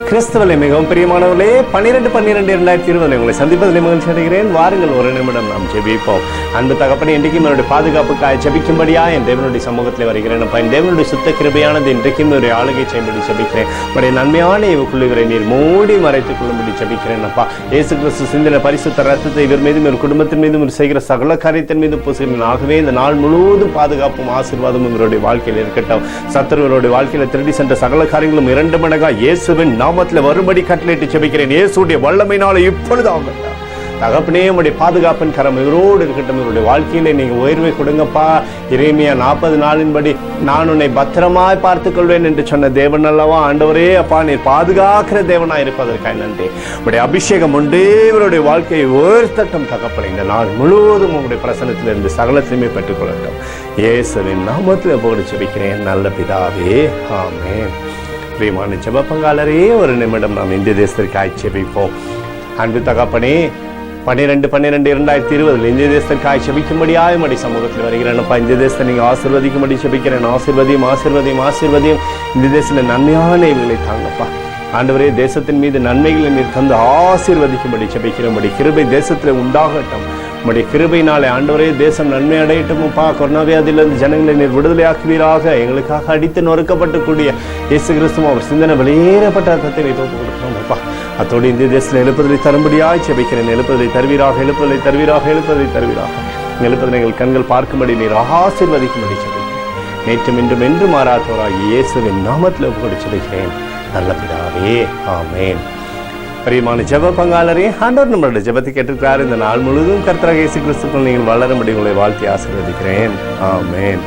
கிறிஸ்துவிலே மிகவும் பிரியமானவர்களே, 12/12/2020 உங்களை சந்திப்பதில் மகிழ்ச்சி அடைகிறேன். வாருங்கள், ஒரு நிமிடம் நாம் ஜெபிப்போம். அன்பு தகப்பனே, இன்றைக்கும் என்னுடைய பாதுகாப்புக்காக ஜெபிக்கும்படியா என் தேவனுடைய சமூகத்தில் வருகிறேன். என் தேவனுடைய சுத்த கிருபையானது இன்றைக்கும் ஒரு ஆளுகை செய்யும்படி ஜெபிக்கிறேன். உடைய நன்மையான இவக்குள்ளுவரை நீர் மூடி மறைத்துக் கொள்ளும்படி ஜெபிக்கிறேன். அப்பா, இயேசு கிறிஸ்து சிந்தின பரிசுத்த ரத்தத்தை இவர் மீதும் இவர் குடும்பத்தின் மீதும் செய்கிற சகல காரியத்தின் மீது பூசுகிறேன். ஆகவே இந்த நாள் முழுவதும் பாதுகாப்பும் ஆசீர்வாதமும் இவருடைய வாழ்க்கையில் இருக்கட்டும். சத்துருவருடைய வாழ்க்கையில் திருடி சென்ற சகல காரியங்களும் 2 மடங்காக இயேசுவின் நாமத்தில் வரும்படி கட்டளையிட்டு ஜெபிக்கிறேன். இயேசுடைய வல்லமையினால இப்பொழுது ஆகட்டும். தகப்பனே, உடைய பாதுகாப்பின் கரம் இவரோடு இருக்கட்டும். இவருடைய வாழ்க்கையிலே நீங்க உயர்வை கொடுங்கப்பா. எரேமியா 40 நாளின்படி நான் உன்னை பத்திரமாய் பார்த்துக் கொள்வேன் என்று சொன்ன தேவன் அல்லவா ஆண்டவரே. அப்பா, நீர் பாதுகாக்கிற தேவனாய் இருப்பதற்காக நன்றி. உடைய அபிஷேகம் உண்டே இவருடைய வாழ்க்கையை உயர்த்தட்டும். தகப்பனே, இந்த நாள் முழுவதும் உங்களுடைய பிரசனத்தில் இருந்து சகலத்தையுமே பெற்றுக் கொள்ளட்டும். இயேசுவின் நாமத்தில் போடு ஜெபிக்கிறேன் நல்ல பிதாவே, ஆமென். பிரியமான ஜெப பங்காளரே, ஒரு நிமிடம் நாம் இந்திய தேசத்திற்காக ஜெபிப்போம். அன்பு தகப்பனே, 12/12/2020 இந்திய தேசத்திற்காக ஜெபிக்கும்படியாய் உம்முடைய சமூகத்தில் வருகிறேன்ப்பா. இந்திய தேசத்தை நீங்க ஆசீர்வதிக்கும்படி ஜெபிக்கிறேன். ஆசீர்வதியும் இந்திய தேசத்தில் நன்மையான இவர்களை தாங்கப்பா. ஆண்டவரே, தேசத்தின் மீது நன்மைகளை நீர் தந்து ஆசீர்வதிக்கும்படி ஜெபிக்கிறேன். உம்முடைய கிருபை தேசத்தில் உண்டாகட்டும். உம்முடைய கிருபையினாலே ஆண்டவரே தேசம் நன்மை அடையட்டும்ப்பா. கொரோனா வியாதியிலிருந்து ஜனங்களை நீர் விடுதலையாக்குவீராக. எங்களுக்காக அடித்து நொறுக்கப்பட்டக்கூடிய இயேசு கிறிஸ்துவும் அவர் சிந்தனை வெளியேறப்பட்ட அர்த்தத்தை நீ தோப்பு கொடுக்கணும்ப்பா. அத்தோடு இந்திய தேசத்தில் எழுப்புதலை தரும்படியாய் ஜெபிக்கிறேன். எழுப்புதலை தருவீராக. எழுப்புதலை எங்கள் கண்கள் பார்க்கும்படி நீர் ஆசீர்வதிக்கும்படி ஜெபிக்கிறேன். நேற்றும் இன்றும் என்று மாறாதவராக இயேசுவின் நாமத்தில் ஒப்புக்கொண்டு ஜெபிக்கிறேன் நல்ல பிதாவே, ஆமென். பிரியமான ஜெப பங்காளரே, ஆண்டவர் நம்மளுடைய ஜெபத்தை கேட்டிருக்கிறார். இந்த நாள் முழுவதும் கர்த்தராகிய இயேசு கிறிஸ்துவுக்குள் நீங்கள் வளரும்படி உங்களை வாழ்த்தி ஆசீர்வதிக்கிறேன். ஆமென்.